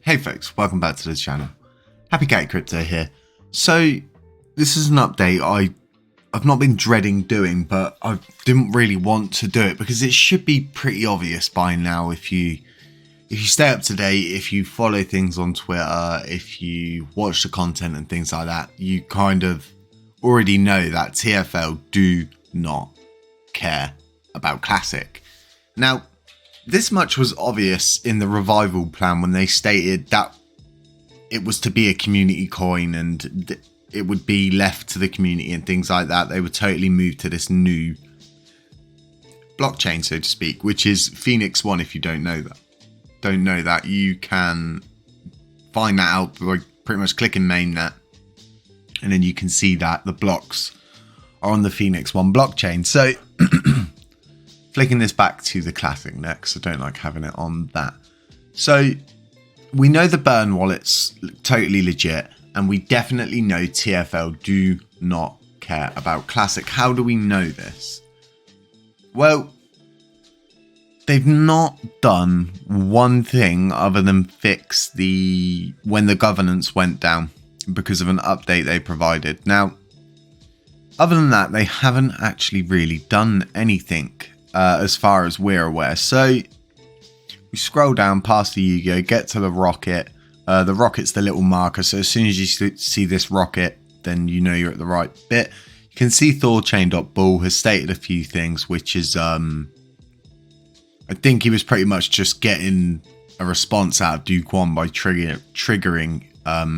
Hey folks, welcome back to the channel. Happy Cat Crypto here. So this is an update I've not been dreading doing, but I didn't really want to do it because it should be pretty obvious by now if you stay up to date, if you follow things on Twitter, if you watch the content and things like that, you kind of already know that TFL do not care about Classic. Now, this much was obvious in the revival plan when they stated that it was to be a community coin and it would be left to the community and things like that. They would totally move to this new blockchain, so to speak, which is Phoenix 1. If you don't know that, you can find that out by pretty much clicking mainnet, and then you can see that the blocks are on the Phoenix 1 blockchain. So flicking this back to the Classic next, I don't like having it on that. So we know the burn wallet's totally legit, and we definitely know TFL do not care about Classic. How do we know this? Well, they've not done one thing other than fix when the governance went down because of an update they provided. Now, other than that, they haven't actually really done anything as far as we're aware. So we scroll down past the Yu-Gi-Oh, get to the rocket. The rocket's the little marker, so as soon as you see this rocket, then you know you're at the right bit. You can see ThorChain.Bull has stated a few things, which is I think he was pretty much just getting a response out of Do Kwon by triggering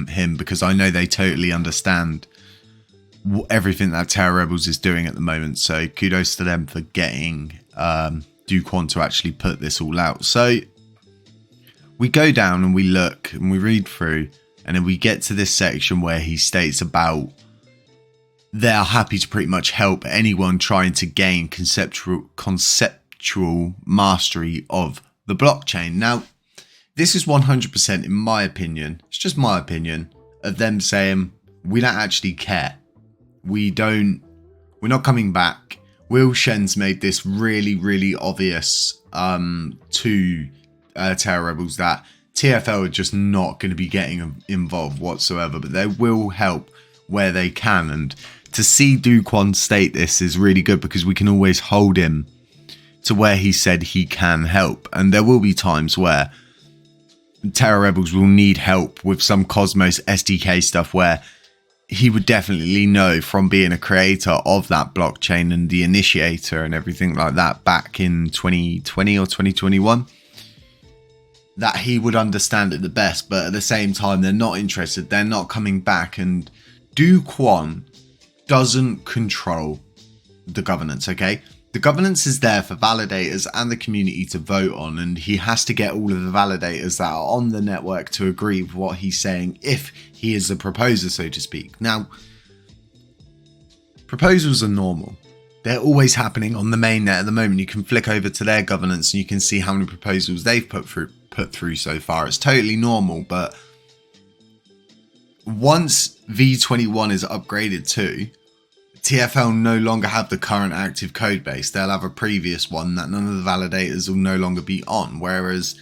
him, because I know they totally understand everything that Terra Rebels is doing at the moment. So kudos to them for getting Do Kwon to actually put this all out. So we go down and we look and we read through, and then we get to this section where he states about they're happy to pretty much help anyone trying to gain conceptual mastery of the blockchain. Now, this is 100% in my opinion, it's just my opinion, of them saying we don't actually care. We're not coming back. Will Shen's made this really, really obvious to Terra Rebels that TFL are just not going to be getting involved whatsoever, but they will help where they can. And to see Do Kwon state this is really good, because we can always hold him to where he said he can help. And there will be times where Terra Rebels will need help with some Cosmos SDK stuff, where he would definitely know from being a creator of that blockchain and the initiator and everything like that back in 2020 or 2021, that he would understand it the best. But at the same time, they're not interested. They're not coming back. And Do Kwon doesn't control the governance, okay? The governance is there for validators and the community to vote on, and he has to get all of the validators that are on the network to agree with what he's saying if he is the proposer, so to speak. Now, proposals are normal. They're always happening on the mainnet at the moment. You can flick over to their governance and you can see how many proposals they've put through so far. It's totally normal, but once V21 is upgraded to, TFL no longer have the current active code base. They'll have a previous one that none of the validators will no longer be on, whereas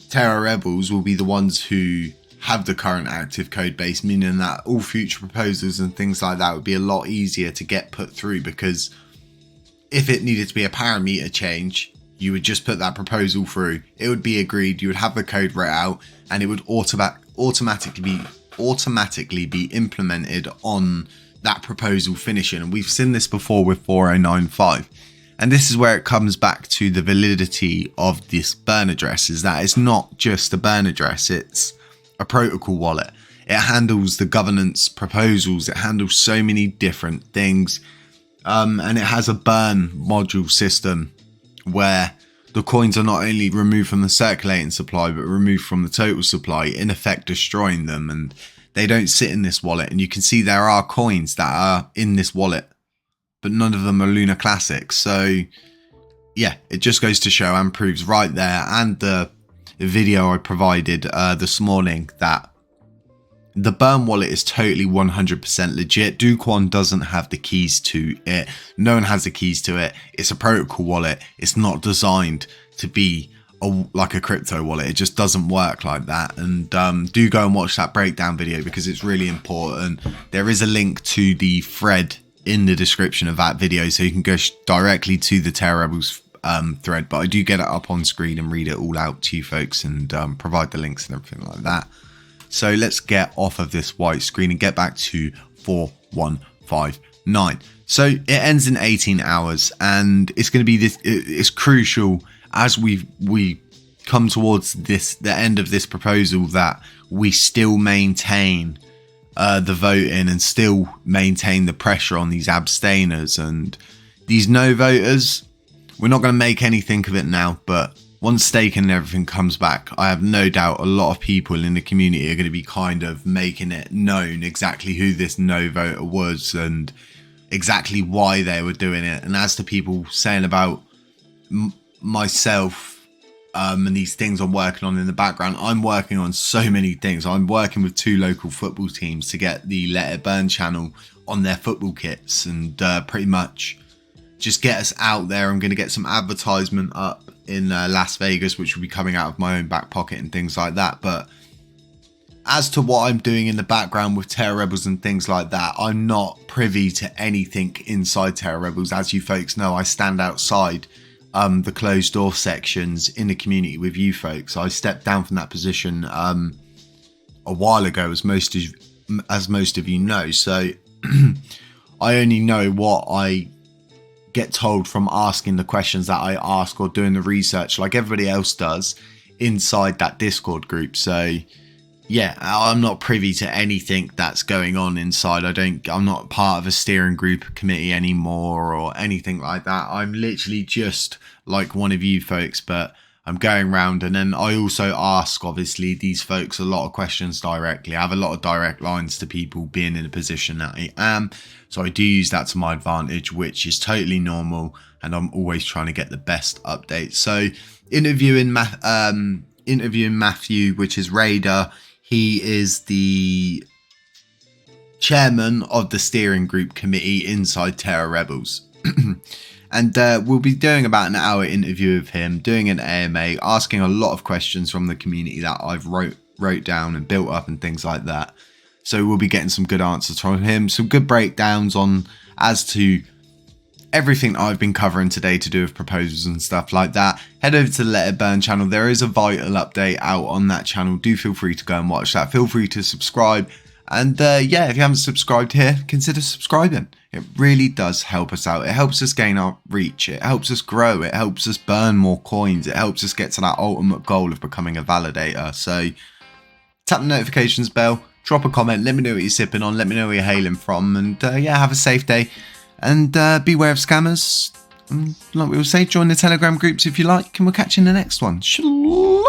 Terra Rebels will be the ones who have the current active code base, meaning that all future proposals and things like that would be a lot easier to get put through, because if it needed to be a parameter change, you would just put that proposal through, it would be agreed, you would have the code read out, and it would automatically be implemented on that proposal finishing. And we've seen this before with 4095, and this is where it comes back to the validity of this burn address, is that it's not just a burn address, it's a protocol wallet. It handles the governance proposals, it handles so many different things, and it has a burn module system where the coins are not only removed from the circulating supply but removed from the total supply, in effect destroying them, and they don't sit in this wallet. And you can see there are coins that are in this wallet, but none of them are LUNACLASSIC. So yeah, it just goes to show and proves right there, and the video I provided this morning, that The Burn wallet is totally 100% legit. Duquan doesn't have the keys to it. No one has the keys to it. It's a protocol wallet. It's not designed to be like a crypto wallet. It just doesn't work like that. And do go and watch that breakdown video because it's really important. There is a link to the thread in the description of that video, so you can go directly to the Terra Rebels thread. But I do get it up on screen and read it all out to you folks and provide the links and everything like that. So let's get off of this white screen and get back to 4159. So it ends in 18 hours, and it's going to be this. It's crucial as we come towards the end of this proposal that we still maintain the voting and still maintain the pressure on these abstainers and these no voters. We're not going to make anything of it now, but once staking and everything comes back, I have no doubt a lot of people in the community are going to be kind of making it known exactly who this no voter was and exactly why they were doing it. And as to people saying about myself and these things I'm working on in the background, I'm working on so many things. I'm working with 2 local football teams to get the Let It Burn channel on their football kits and pretty much just get us out there. I'm going to get some advertisement up in Las Vegas, which will be coming out of my own back pocket and things like that. But as to what I'm doing in the background with Terra Rebels and things like that, I'm not privy to anything inside Terra Rebels. As you folks know, I stand outside the closed door sections in the community with you folks. I stepped down from that position a while ago, as most of you know. So I only know what I get told from asking the questions that I ask or doing the research like everybody else does inside that Discord group. So yeah, I'm not privy to anything that's going on inside. I'm not part of a steering group committee anymore or anything like that. I'm literally just like one of you folks, but I'm going around, and then I also ask obviously these folks a lot of questions directly. I have a lot of direct lines to people being in a position that I am, so I do use that to my advantage, which is totally normal, and I'm always trying to get the best updates. So interviewing Matthew, which is Raider. He is the chairman of the steering group committee inside Terra Rebels. And we'll be doing about an hour interview with him, doing an AMA, asking a lot of questions from the community that I've wrote down and built up and things like that. So we'll be getting some good answers from him, some good breakdowns on as to everything I've been covering today to do with proposals and stuff like that. Head over to the Let It Burn channel. There is a vital update out on that channel. Do feel free to go and watch that. Feel free to subscribe. And yeah, if you haven't subscribed here, consider subscribing. It really does help us out. It helps us gain our reach. It helps us grow. It helps us burn more coins. It helps us get to that ultimate goal of becoming a validator. So tap the notifications bell, drop a comment, let me know what you're sipping on, let me know where you're hailing from, and yeah, have a safe day. And beware of scammers. And like we will say, join the Telegram groups if you like, and we'll catch you in the next one. Shalom.